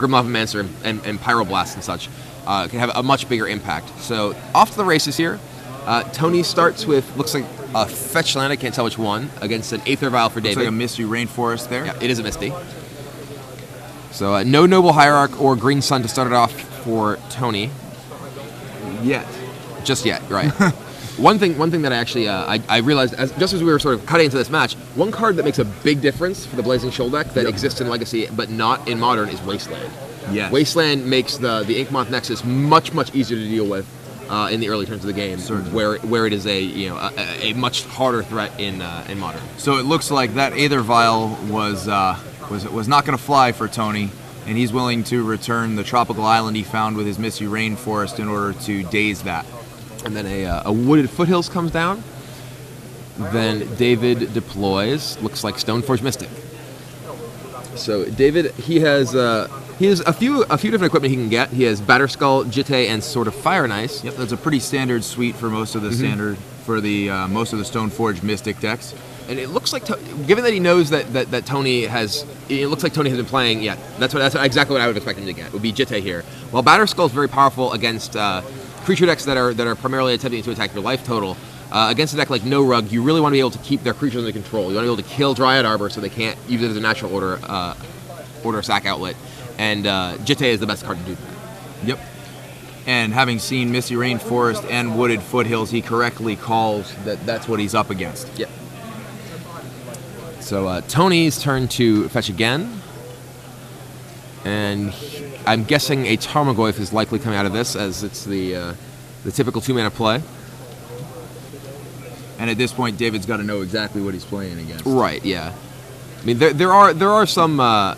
Grimlavamancer and Pyroblast and such can have a much bigger impact. So off to the races here. Tony starts with, looks like a fetch land, I can't tell which one, against an Aether Vial for David. Looks like a Misty Rainforest there. Yeah, it is a Misty. So no Noble Hierarch or Green Sun to start it off for Tony. Yet. Just yet, right. One thing that I actually I realized just as we were sort of cutting into this match, one card that makes a big difference for the Blazing Shoal deck that exists in Legacy but not in Modern is Wasteland. Yes. Wasteland makes the Inkmoth Nexus much easier to deal with in the early turns of the game, where it is a much harder threat in Modern. So it looks like that Aether Vial was not going to fly for Tony, and he's willing to return the tropical island he found with his Misty Rainforest in order to daze that. And then a Wooded Foothills comes down. Then David deploys, looks like Stoneforge Mystic. So David, he has a few different equipment he can get. He has Batterskull, Jitte, and Sword of Fire and Ice. Yep, that's a pretty standard suite for most of the standard for the most of the Stoneforge Mystic decks. And it looks like, given that he knows that Tony has, it looks like Tony has been playing. Yeah, that's exactly what I would expect him to get. It would be Jitte here. While Batterskull is very powerful against creature decks that are primarily attempting to attack your life total. Against a deck like No Rug, you really want to be able to keep their creatures under control. You want to be able to kill Dryad Arbor so they can't use it as a natural order sack outlet. And Jitte is the best card to do that. Yep. And having seen Misty Rainforest and Wooded Foothills, he correctly calls that's what he's up against. Yep. So Tony's turn to fetch again. And I'm guessing a Tarmogoyf is likely coming out of this, as it's the typical 2-mana play. And at this point, David's got to know exactly what he's playing against. Right, yeah. I mean, there are some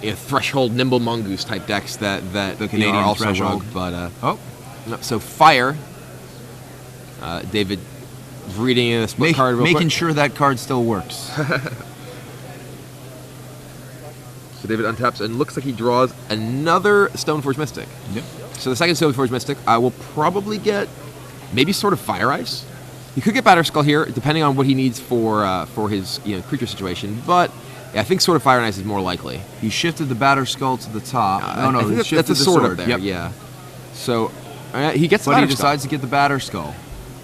Threshold Nimble Mongoose type decks that the Canadian are also Threshold. rogue, but no, so Fire. David reading the split card real making quick. sure that card still works. So David untaps and looks like he draws another Stoneforge Mystic. Yep. So the second Stoneforge Mystic, I will probably get maybe Sword of Fire Ice. He could get Batterskull here, depending on what he needs for his creature situation. But yeah, I think Sword of Fire and Ice is more likely. He shifted the Batterskull to the top. He shifted that's a sword up there. Yep. Yeah. So he gets the But Batterskull. he decides to get the Batterskull.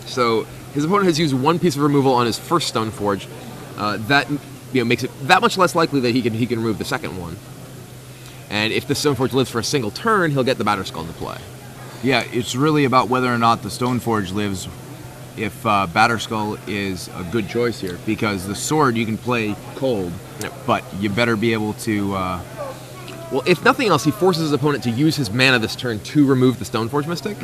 So his opponent has used one piece of removal on his first Stoneforge. That makes it that much less likely that he can remove the second one. And if the Stoneforge lives for a single turn, he'll get the Batterskull into play. Yeah, it's really about whether or not the Stoneforge lives. If Batterskull is a good choice here, because the sword you can play cold, but you better be able to. Well, if nothing else, he forces his opponent to use his mana this turn to remove the Stoneforge Mystic.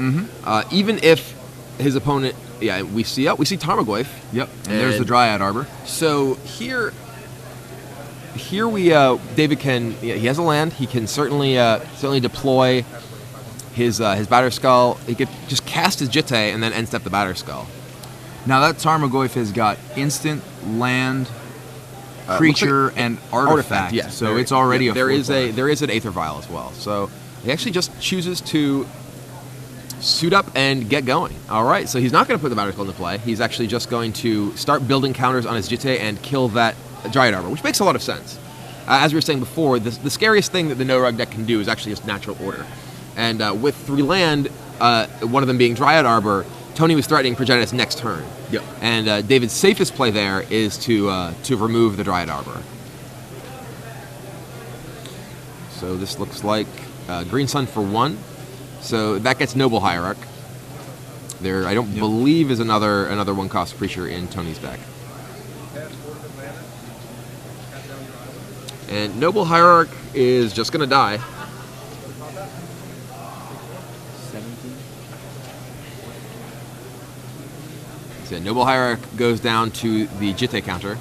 Even if his opponent, we see Tarmogoyf. Yep, and there's the Dryad Arbor. So here we David can. He has a land. He can certainly deploy his Batterskull. He could just cast his Jitte and then end step the Batterskull. Now that Tarmogoyf has got instant, land, creature, and artifact. Yes, so it's already a. There is an Aether Vial as well. So he actually just chooses to suit up and get going. All right, so he's not going to put the Batterskull into play. He's actually just going to start building counters on his Jitte and kill that Dryad Arbor, which makes a lot of sense. As we were saying before, the scariest thing that the No-Rug deck can do is actually just natural order. And with 3 land, one of them being Dryad Arbor, Tony was threatening Progenitus next turn. Yep. And David's safest play there is to remove the Dryad Arbor. So this looks like Green Sun for 1. So that gets Noble Hierarch. There, I don't believe, is another 1-cost creature in Tony's deck. And Noble Hierarch is just going to die. 17. So Noble Hierarch goes down to the Jitte counter.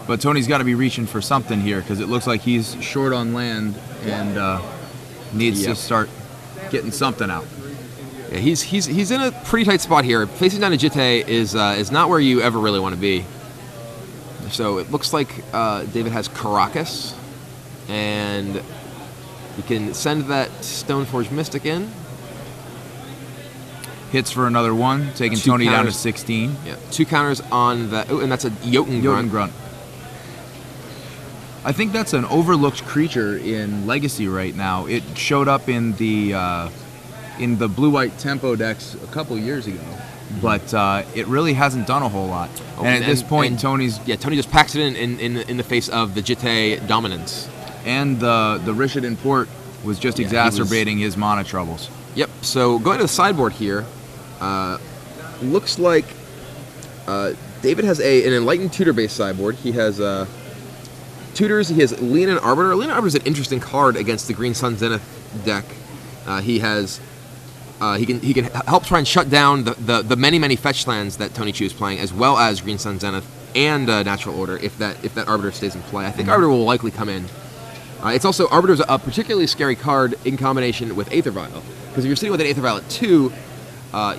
But Tony's got to be reaching for something here, because it looks like he's short on land and needs to start getting something out. Yeah, he's in a pretty tight spot here. Facing down a Jitte is not where you ever really want to be. So it looks like David has Caracas, and he can send that Stoneforge Mystic in. Hits for another 1, taking Tony down to 16. Yeah, 2 counters on that. Oh, and that's a Jotun Grunt. I think that's an overlooked creature in Legacy right now. It showed up in the blue-white tempo decks a couple years ago, but it really hasn't done a whole lot. And at this point, Tony just packs it in the face of the Jitte dominance. And the Rishadan Port was just exacerbating his mana troubles. Yep. So going to the sideboard here, looks like David has an Enlightened Tutor-based sideboard. He has tutors. He has Leonin Arbiter. Leonin Arbiter is an interesting card against the Green Sun Zenith deck. He can help try and shut down the many fetch lands that Tony Chu is playing, as well as Green Sun Zenith and Natural Order. If that Arbiter stays in play, I think Arbiter will likely come in. It's also Arbiter's a particularly scary card in combination with Aether Vial, because if you're sitting with an Aether Vial at 2,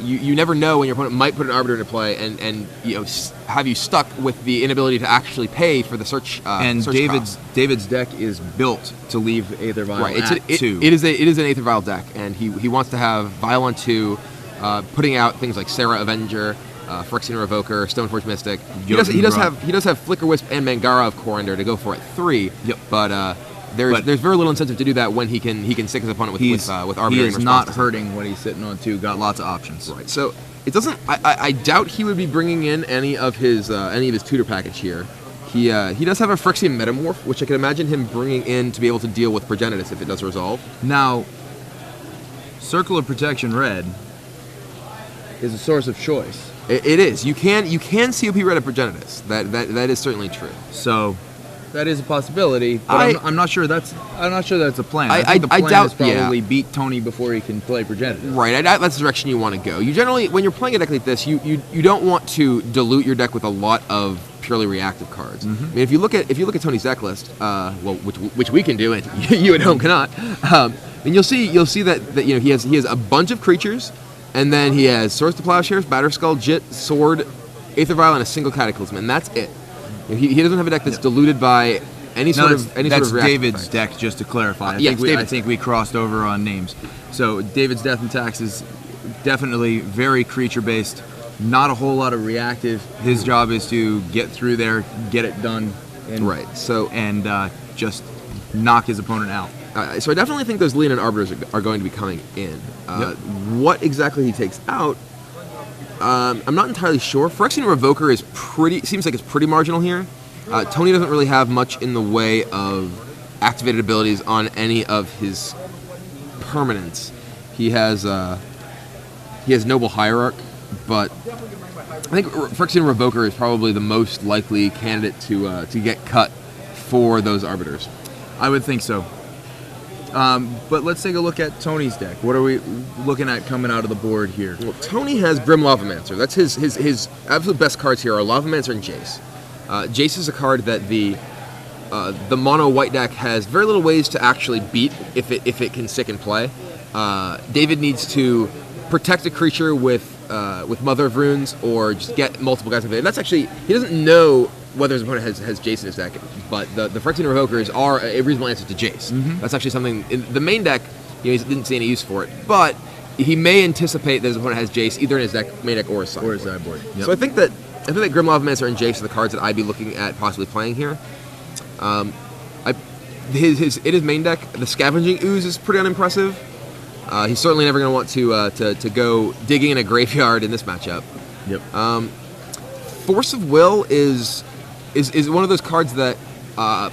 you never know when your opponent might put an Arbiter into play and have you stuck with the inability to actually pay for the search. David's deck is built to leave Aether Vial at 2. It is an Aether Vial deck, and he wants to have Vial on 2, putting out things like Sarah Avenger, Phyrexian Revoker, Stoneforge Mystic. He does have Flicker Wisp and Mangara of Coriander to go for at 3. Yep. But there's very little incentive to do that when he can stick his opponent with Arbiter. He is not hurting when he's sitting on 2. Got lots of options. Right. So it doesn't. I doubt he would be bringing in any of his tutor package here. He does have a Phyrexian Metamorph, which I can imagine him bringing in to be able to deal with Progenitus if it does resolve. Now, Circle of Protection Red is a source of choice. It is. You can COP Red at Progenitus. That is certainly true. So that is a possibility, but I'm not sure that's a plan. I think the plan doubt, is probably beat Tony before he can play Progenitus. Right, that's the direction you want to go. You generally, when you're playing a deck like this, you don't want to dilute your deck with a lot of purely reactive cards. Mm-hmm. I mean, if you look at Tony's deck list, which we can do, and you at home cannot, then you'll see that he has a bunch of creatures, and then he has Swords to Plowshares, Batterskull, Jit, Sword, Aether Vial, and a single Cataclysm, and that's it. He doesn't have a deck that's diluted by any sort of reactive David's effect. deck, just to clarify. I think we crossed over on names. So David's Death and Tax is definitely very creature-based, not a whole lot of reactive. His job is to get through there, get it done, and just knock his opponent out. So I definitely think those Leonin Arbiters are going to be coming in. What exactly he takes out, I'm not entirely sure. Phyrexian Revoker seems like it's pretty marginal here. Tony doesn't really have much in the way of activated abilities on any of his permanents. He has Noble Hierarch, but I think Phyrexian Revoker is probably the most likely candidate to get cut for those Arbiters. I would think so. But let's take a look at Tony's deck. What are we looking at coming out of the board here? Well, Tony has Grim Lavamancer. That's his absolute best cards here are Lavamancer and Jace. Jace is a card that the mono white deck has very little ways to actually beat if it can stick in play. David needs to protect a creature with Mother of Runes or just get multiple guys invaded. That's actually, he doesn't know whether his opponent has Jace in his deck, but the Phyrexian Revokers are a reasonable answer to Jace. Mm-hmm. That's actually something in the main deck. He didn't see any use for it, but he may anticipate that his opponent has Jace either in his main deck or his sideboard. Yep. So I think that Grim Lavamancer and Jace are the cards that I'd be looking at possibly playing here. In his main deck, the Scavenging Ooze is pretty unimpressive. He's certainly never going to want to go digging in a graveyard in this matchup. Yep. Force of Will is one of those cards that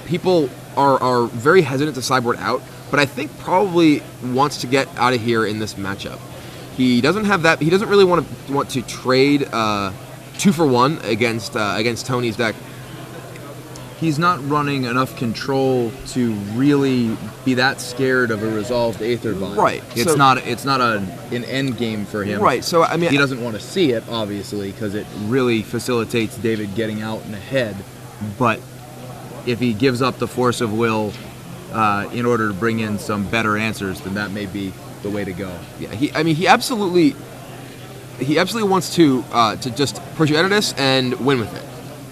people are very hesitant to sideboard out, but I think probably wants to get out of here in this matchup. He doesn't have that. He doesn't really want to trade 2-for-1 against Tony's deck. He's not running enough control to really be that scared of a resolved Aether Vial. Right. It's not an end game for him. Right. So I mean, he doesn't want to see it, obviously, because it really facilitates David getting out and ahead. But if he gives up the Force of Will in order to bring in some better answers, then that may be the way to go. Yeah. He absolutely wants to just Progenitus and win with it.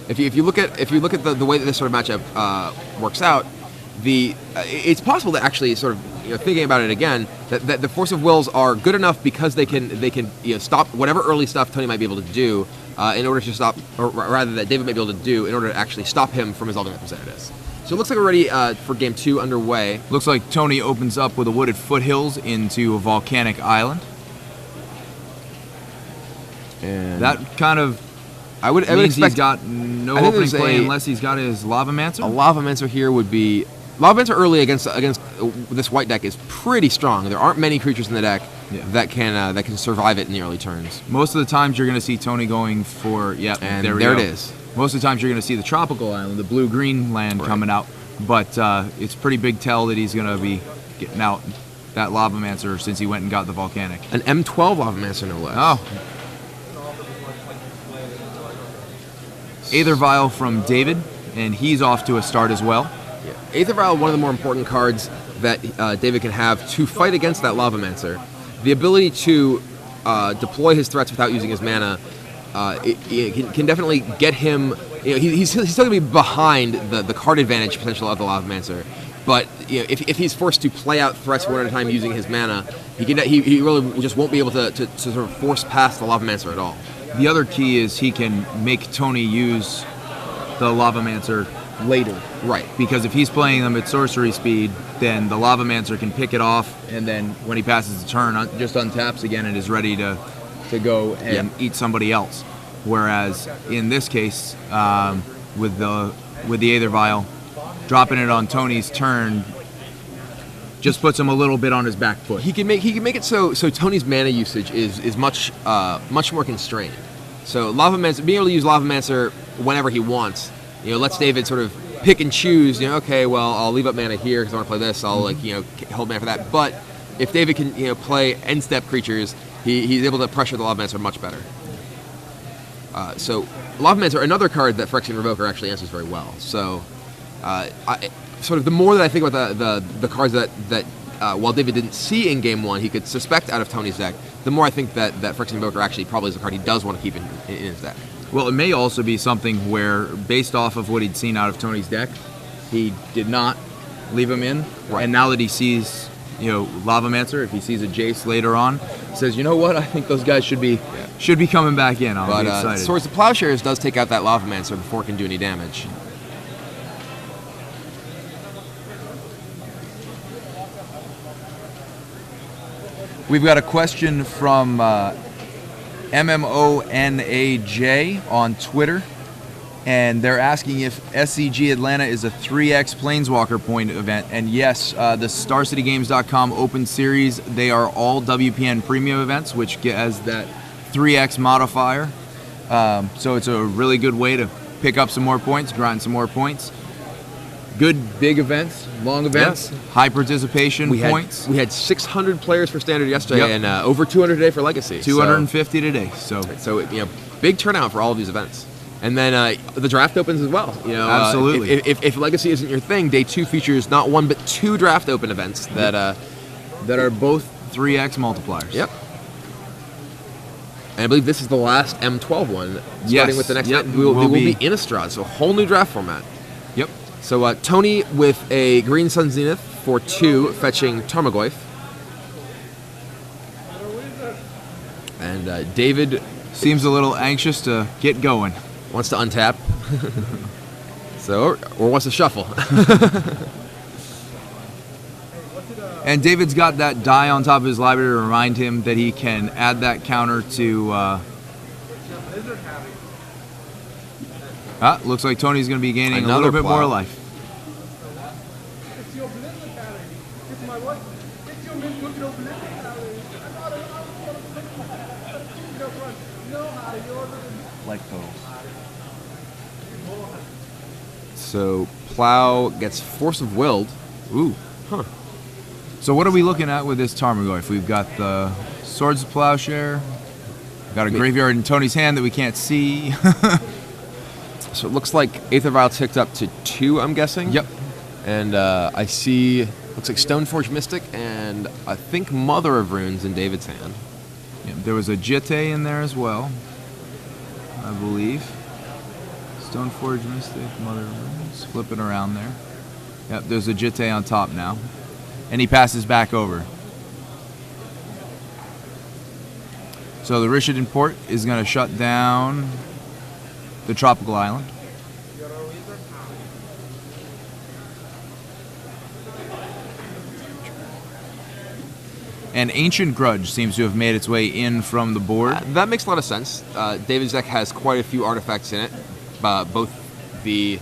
If you look at the way that this sort of matchup works out, it's possible that actually sort of thinking about it again that the Force of Wills are good enough because they can stop whatever early stuff Tony might be able to do in order to stop, or rather that David may be able to do in order to actually stop him from his ultimate representatives. So it looks like we're ready for game 2 underway. Looks like Tony opens up with a wooded foothills into a volcanic island. And that kind of I would means expect he's got no opening play unless he's got his Lavamancer. A Lavamancer here would be... Lavamancer early against this white deck is pretty strong. There aren't many creatures in the deck that can survive it in the early turns. Most of the times you're going to see Tony going for... and there it is. Most of the times you're going to see the tropical island, the blue-green land coming out. But it's pretty big tell that he's going to be getting out that Lavamancer since he went and got the volcanic. An M12 Lavamancer, no less. Oh. Aether Vial from David, and he's off to a start as well. Yeah. Aether Vial, one of the more important cards that David can have to fight against that Lavamancer. The ability to deploy his threats without using his mana it can definitely get him... he's still going to be behind the card advantage potential of the Lavamancer. But if he's forced to play out threats one at a time using his mana, he really just won't be able to sort of force past the Lavamancer at all. The other key is he can make Tony use the Lavamancer later. Right. Because if he's playing them at sorcery speed, then the Lavamancer can pick it off, and then when he passes the turn, just untaps again and is ready to go and eat somebody else. Whereas in this case, with the Aether Vial, dropping it on Tony's turn just puts him a little bit on his back foot. He can make it so Tony's mana usage is much more constrained. So Lavamancer, being able to use Lavamancer whenever he wants, lets David sort of pick and choose. Okay, well I'll leave up mana here because I want to play this. I'll hold mana for that. But if David can play end step creatures, he's able to pressure the Lavamancer much better. So Lavamancer, another card that Phyrexian Revoker actually answers very well. So sort of the more that I think about the cards that while David didn't see in game 1, he could suspect out of Tony's deck, the more I think that Phyrexian Invoker actually probably is a card he does want to keep in his deck. Well, it may also be something where, based off of what he'd seen out of Tony's deck, he did not leave him in. Right. And now that he sees, Lavamancer, if he sees a Jace later on, says, you know what, I think those guys should be coming back in. I'll be excited. Swords of Plowshares does take out that Lavamancer before it can do any damage. We've got a question from MMONAJ on Twitter, and they're asking if SCG Atlanta is a 3X Planeswalker point event. And yes, the StarCityGames.com Open Series, they are all WPN Premium events, which has that 3X modifier. So it's a really good way to pick up some more points, grind some more points. Good big events, long events, high participation points. We had 600 players for Standard yesterday, and over 200 today for Legacy. 250 today. So big turnout for all of these events. And then the draft opens as well. Absolutely. If Legacy isn't your thing, Day 2 features not one but 2 draft open events that are both 3X multipliers. Yep. And I believe this is the last M12 one. Starting with the next event, we will be Innistrad, so a whole new draft format. Yep. So Tony with a Green Sun Zenith for 2, fetching Tarmogoyf. And David seems a little anxious to get going. Wants to untap. or wants to shuffle. And David's got that die on top of his library to remind him that he can add that counter to... looks like Tony's going to be gaining a little bit more life. So Plow gets Force of Willed. Ooh. Huh. So what are we looking at with this Tarmogoyf? We've got the Swords of Plowshare. We've got a graveyard in Tony's hand that we can't see. So it looks like Aether Vial ticked up to 2, I'm guessing. Yep. And I see, looks like Stoneforge Mystic and I think Mother of Runes in David's hand. Yep. There was a Jitte in there as well, I believe. Stoneforge Mystic, Mother of Runes, flipping around there. Yep, there's a Jitte on top now. And he passes back over. So the Richardson port is going to shut down the tropical island. And Ancient Grudge seems to have made its way in from the board. That makes a lot of sense. David's deck has quite a few artifacts in it, both the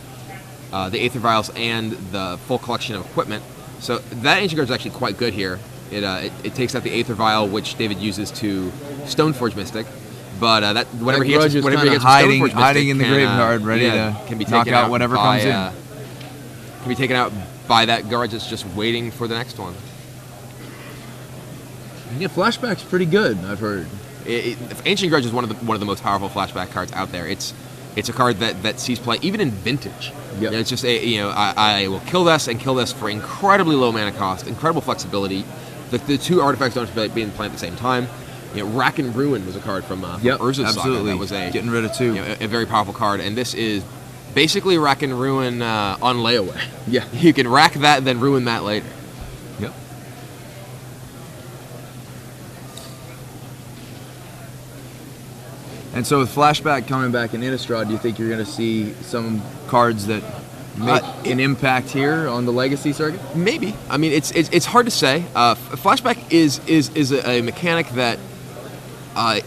Aether Vials and the full collection of equipment. So that Ancient Grudge is actually quite good here. It takes out the Aether Vial, which David uses to Stoneforge Mystic. But whatever he gets from hiding Stoneforge Mystic in the graveyard, ready to knock out whatever comes in. Can be taken out by that Grudge that's just waiting for the next one. Yeah, Flashback's pretty good, I've heard. Ancient Grudge is one of the most powerful flashback cards out there. It's a card that sees play even in Vintage. Yep. It's just I will kill this and kill this for incredibly low mana cost, incredible flexibility. The two artifacts don't have to be in play at the same time. Rack and Ruin was a card from Urza's Saga. That was getting rid of two. A very powerful card, and this is basically Rack and Ruin on layaway. Yeah, you can rack that, then ruin that later. Yep. And so with Flashback coming back in Innistrad, do you think you're going to see some cards that make an impact here on the Legacy circuit? Maybe. I mean, it's hard to say. Flashback is a mechanic that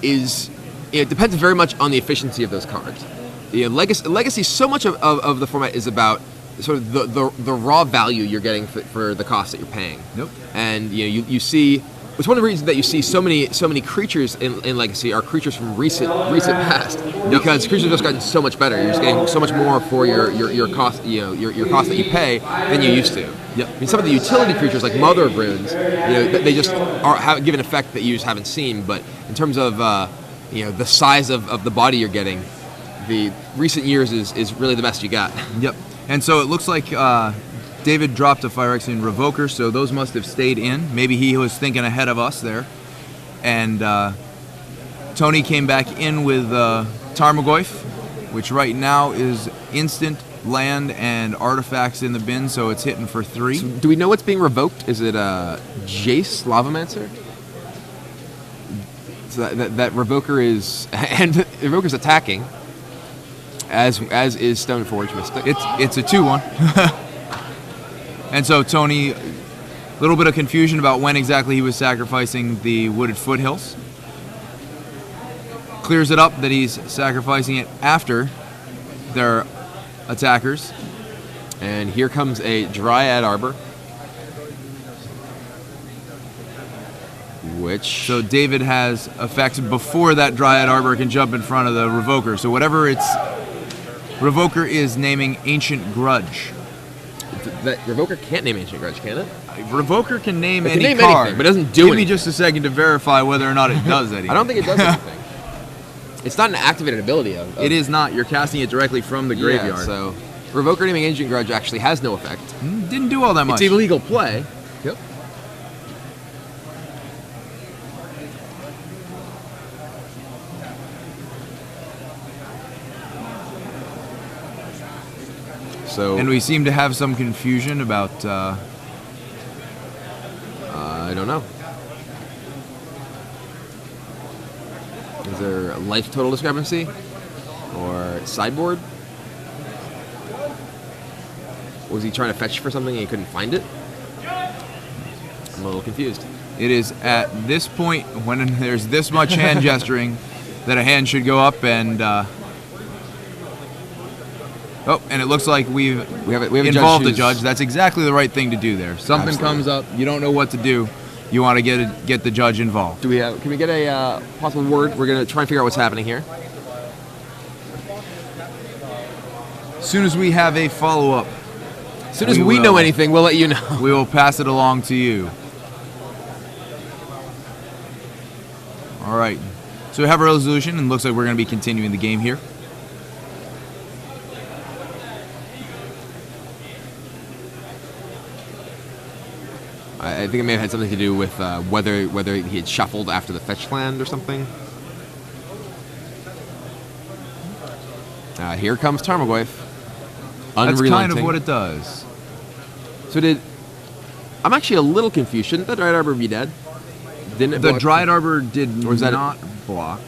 it depends very much on the efficiency of those cards. Legacy, so much of the format is about sort of the raw value you're getting for the cost that you're paying. Nope. And you see. It's one of the reasons that you see so many creatures in Legacy are creatures from recent past, because creatures have just gotten so much better. You're just getting so much more for your cost, your cost that you pay than you used to. Yep. I mean, some of the utility creatures like Mother of Runes, they just give an effect that you just haven't seen. But in terms of the size of the body you're getting, the recent years is really the best you got. Yep. And so it looks like David dropped a Phyrexian Revoker, so those must have stayed in. Maybe he was thinking ahead of us there. And Tony came back in with Tarmogoyf, which right now is instant land and artifacts in the bin, so it's hitting for 3. So do we know what's being revoked? Is it Jace Lavamancer? So that Revoker is... And Revoker's attacking, as is Stoneforge Mystic. It's a 2/1. And so Tony, a little bit of confusion about when exactly he was sacrificing the Wooded Foothills. Clears it up that he's sacrificing it after their attackers. And here comes a Dryad Arbor. So David has effects before that Dryad Arbor can jump in front of the Revoker. So whatever Revoker is naming Ancient Grudge. That Revoker can't name Ancient Grudge, can it? Revoker can name any name card, anything, but it doesn't do anything. Give me just a second to verify whether or not it does anything. I don't think it does anything. It's not an activated ability. It is not. You're casting it directly from the graveyard. Yeah, so Revoker naming Ancient Grudge actually has no effect. Didn't do all that much. It's illegal play. Yep. And we seem to have some confusion about... I don't know. Is there a life total discrepancy? Or sideboard? Was he trying to fetch for something and he couldn't find it? I'm a little confused. It is at this point, when there's this much hand gesturing, that a hand should go up and... and it looks like we have involved the judge. That's exactly the right thing to do there. Something comes up, you don't know what to do. You want to get the judge involved. Can we get a possible word? We're going to try and figure out what's happening here. As soon as we have a follow-up. As soon as we know anything, we'll let you know. We will pass it along to you. All right. So we have a resolution, and it looks like we're going to be continuing the game here. I think it may have had something to do with whether he had shuffled after the fetch land or something. Here comes Tarmogoyf. That's kind of what it does. So I'm actually a little confused. Shouldn't the Dryad Arbor be dead? Didn't it The block? Dryad Arbor did Or was that not block.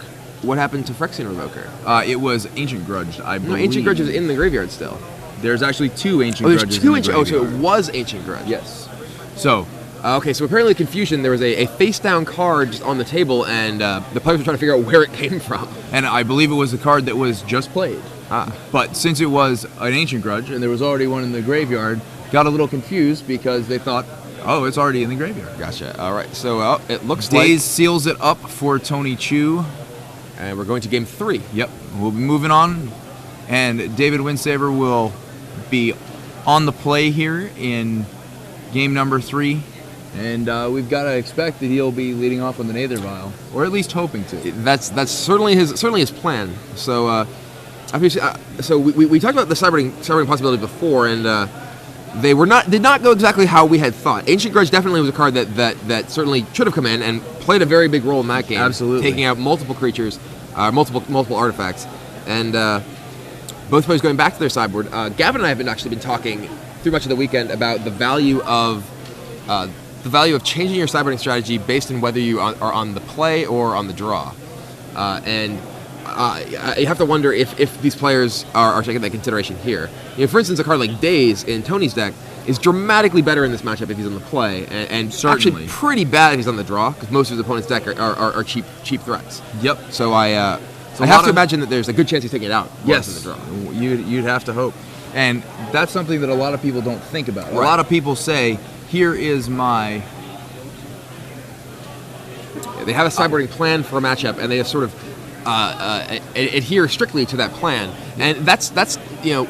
What happened to Phyrexian Revoker? It was Ancient Grudge, I believe. No, Ancient Grudge is in the graveyard still. There's actually 2 Ancient There's Grudges 2 in the Ancient. Oh, so graveyard. it was Ancient Grudge. Yes. So, Okay, so apparently confusion. There was a face-down card just on the table, and the players were trying to figure out where it came from. and I believe it was a card that was just played. Ah. But since it was an Ancient Grudge, and there was already one in the graveyard, got a little confused because they thought, oh, it's already in the graveyard. Gotcha. All right, so it looks Daze seals it up for Tony Chu. and we're going to game 3. Yep, we'll be moving on, and David Winsaver will be on the play here in game number 3, and we've got to expect that he'll be leading off with an Aether Vial, or at least hoping to. That's certainly his plan. So obviously, so we talked about the cybering possibility before, and they did not go exactly how we had thought. Ancient Grudge definitely was a card that certainly should have come in and played a very big role in that game. Absolutely. Taking out multiple creatures, multiple artifacts, and both players going back to their sideboard. Gavin and I have actually been talking through much of the weekend about the value of changing your sideboarding strategy based on whether you are on the play or on the draw, and you have to wonder if these players are taking that consideration here. You know, for instance, a card like Daze in Tony's deck is dramatically better in this matchup if he's on the play, and actually pretty bad if he's on the draw, because most of his opponent's deck are cheap threats. Yep. So I have to imagine that there's a good chance he's taking it out. Yes, in the draw. You'd have to hope. And that's something that a lot of people don't think about. Right. A lot of people say, here is my... They have a sideboarding plan for a matchup, and they just sort of adhere strictly to that plan. And that's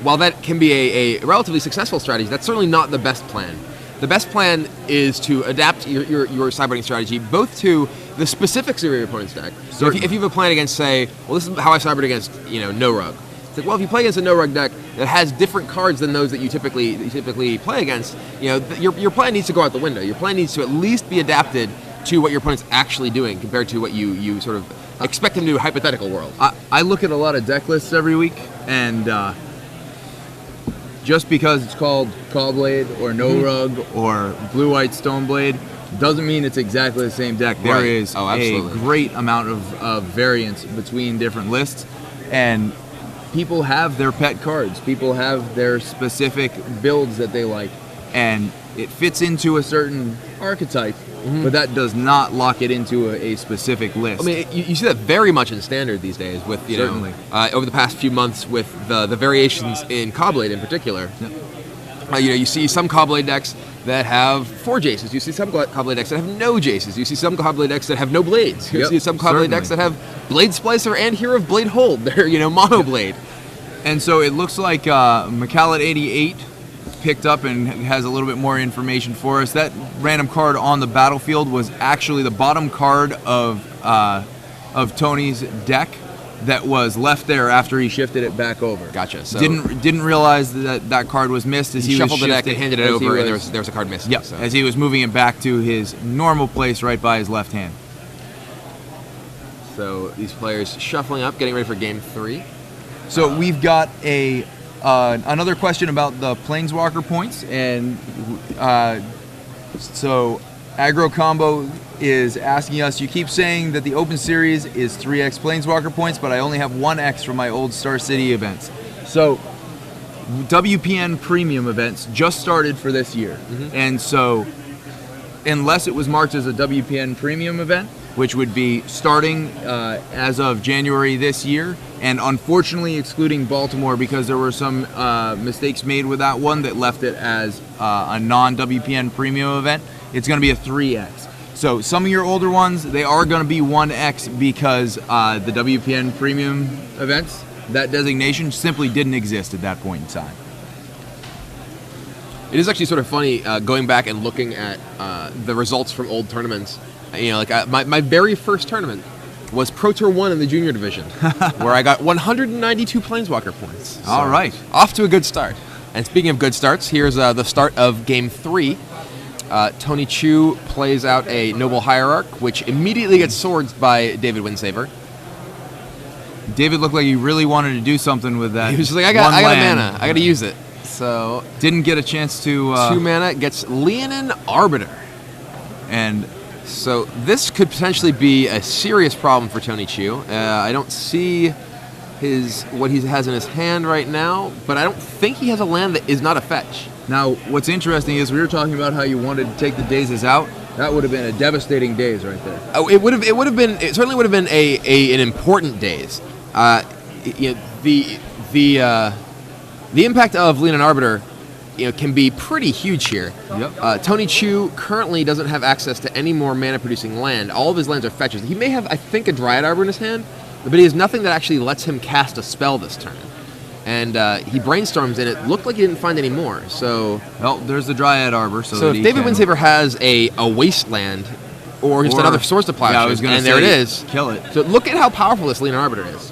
while that can be a relatively successful strategy, that's certainly not the best plan. The best plan is to adapt your sideboarding strategy both to the specifics of your opponent's deck. So if you have a plan against, say, well, this is how I sideboard against no rug. It's like, well, if you play against a no rug deck that has different cards than those that you typically play against, your plan needs to go out the window. Your plan needs to at least be adapted to what your opponent's actually doing compared to what you sort of expect them to do in a hypothetical world. I look at a lot of deck lists every week, and just because it's called Callblade or No Rug or Blue-White Stoneblade doesn't mean it's exactly the same deck. There Right. is a great amount of variance between different lists, and people have their pet cards. People have their specific builds that they like, and it fits into a certain archetype, but that does not lock it into a specific list. I mean, you see that very much in Standard these days with, Certainly. Over the past few months with the variations in Cobblade in particular. Yep. You see some Cobblade decks that have 4 Jaces. You see some Cobblade decks that have no Jaces. You see some Cobblade decks that have no Blades. You see some Cobblade decks that have Blade Splicer and Hero of Blade Hold. They're, mono blade. And so it looks like McCallat88 picked up and has a little bit more information for us. That random card on the battlefield was actually the bottom card of Tony's deck that was left there after he shifted it back over. Gotcha. So Didn't realize that card was missed as he shuffled was the deck and handed it over, and there was a card missing. Yep. So. As he was moving it back to his normal place right by his left hand. So these players shuffling up, getting ready for game 3. So we've got another question about the Planeswalker points, and so Aggro Combo is asking us, you keep saying that the Open Series is 3x Planeswalker points, but I only have 1x from my old Star City events. So WPN Premium events just started for this year, and so unless it was marked as a WPN Premium event, which would be starting as of January this year, and unfortunately excluding Baltimore because there were some mistakes made with that one that left it as a non-WPN Premium event, it's going to be a 3x. So some of your older ones, they are going to be 1x because the WPN Premium events, that designation simply didn't exist at that point in time. It is actually sort of funny going back and looking at the results from old tournaments. My very first tournament was Pro Tour 1 in the junior division, where I got 192 Planeswalker points. So, all right. Off to a good start. And speaking of good starts, here's the start of Game 3. Tony Chu plays out a Noble Hierarch, which immediately gets swords by David Winsaver. David looked like he really wanted to do something with that. He was just like, I got a mana. I got to use it. So didn't get a chance to... 2 mana, gets Leonin Arbiter. And So this could potentially be a serious problem for Tony Chu. I don't see what he has in his hand right now, but I don't think he has a land that is not a fetch. Now, what's interesting is we were talking about how you wanted to take the dazes out. That would have been a devastating daze right there. Oh, it would have been. It certainly would have been an important daze. The impact of Leonin Arbiter, can be pretty huge here. Yep. Tony Chu currently doesn't have access to any more mana-producing land. All of his lands are fetches. He may have, I think, a Dryad Arbor in his hand, but he has nothing that actually lets him cast a spell this turn. And he brainstorms, and it looked like he didn't find any more. So, well, there's the Dryad Arbor. So if David Winsaver has a wasteland or just another Swords to Plowshares, and there it is. Kill it. So look at how powerful this Leonin Arbiter is.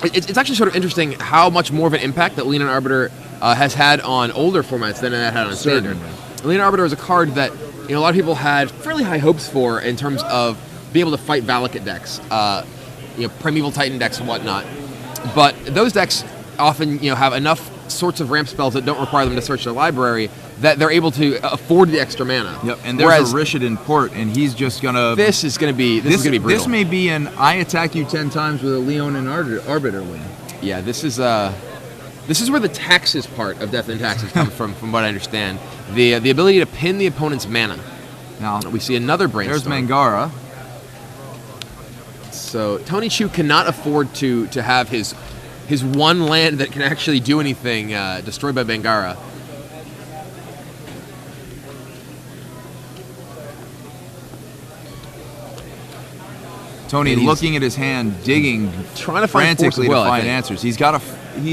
It's actually sort of interesting how much more of an impact that Leonin Arbiter has had on older formats than it had on Standard. Leonin Arbiter is a card that a lot of people had fairly high hopes for in terms of being able to fight Valakut decks, Primeval Titan decks and whatnot. But those decks often have enough sorts of ramp spells that don't require them to search their library that they're able to afford the extra mana. Yep, and there's a Rishadan Port, and he's just gonna. This is gonna be brutal. This may be an I attack you 10 times with a Leonin Arbiter win. Yeah, this is where the taxes part of Death and Taxes comes from what I understand. The ability to pin the opponent's mana. Now we see another brainstorm. There's Mangara. So Tony Chu cannot afford to have his one land that can actually do anything destroyed by Mangara. Tony looking at his hand, digging, trying to find frantically to find answers. He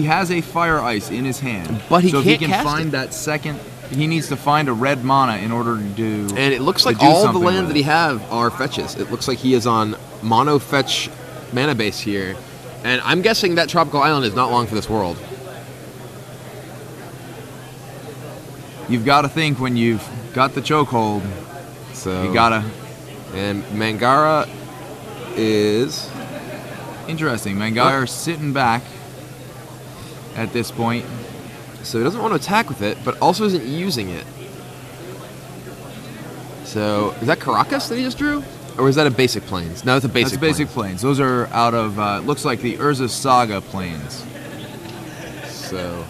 has a Fire Ice in his hand, but he so can't if he can cast find it. That second, he needs to find a red mana in order to do. And it looks like all the lands that he have are fetches. It looks like he is on mono fetch mana base here, and I'm guessing that Tropical Island is not long for this world. You've got to think when you've got the chokehold, so you gotta. And Mangara is interesting. Mangara sitting back at this point, so he doesn't want to attack with it, but also isn't using it. So is that Caracas that he just drew, or is that a basic plains? No, it's a basic. That's basic plains. Those are out of looks like the Urza Saga plains. So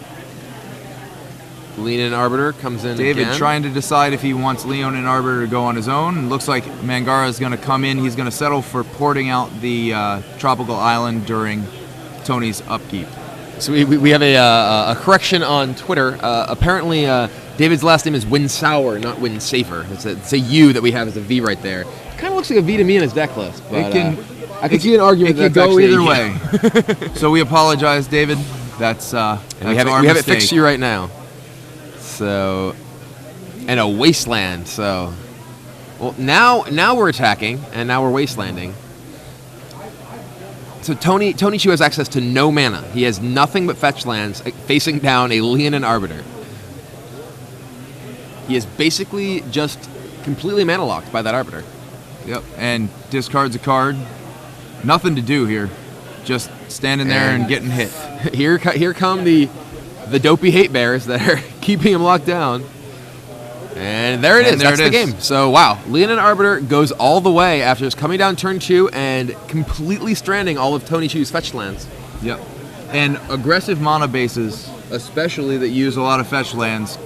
Leonin Arbiter comes in. David again. Trying to decide if he wants Leonin Arbiter to go on his own. Looks like Mangara is going to come in. He's going to settle for porting out the Tropical Island during Tony's upkeep. So we have a correction on Twitter. Apparently, David's last name is Winsaver, not Winsaver. It's a U that we have as a V right there. It kind of looks like a V to me in his deck list. But, I can see an argument. It could go either way. So we apologize, David. That's our mistake. We have it fixed for you right now. So, and a wasteland. So, well, now we're attacking, and now we're wastelanding. So Tony Chu has access to no mana. He has nothing but fetch lands facing down a Leonin Arbiter. He is basically just completely mana locked by that Arbiter. Yep, and discards a card. Nothing to do here. Just standing there and getting hit. Here come the dopey hate bears that are keeping him locked down. And there it is. That's the game. So, wow. Leonin Arbiter goes all the way after just coming down turn 2 and completely stranding all of Tony Chu's fetch lands. Yep. And aggressive mana bases, especially that use a lot of fetch lands,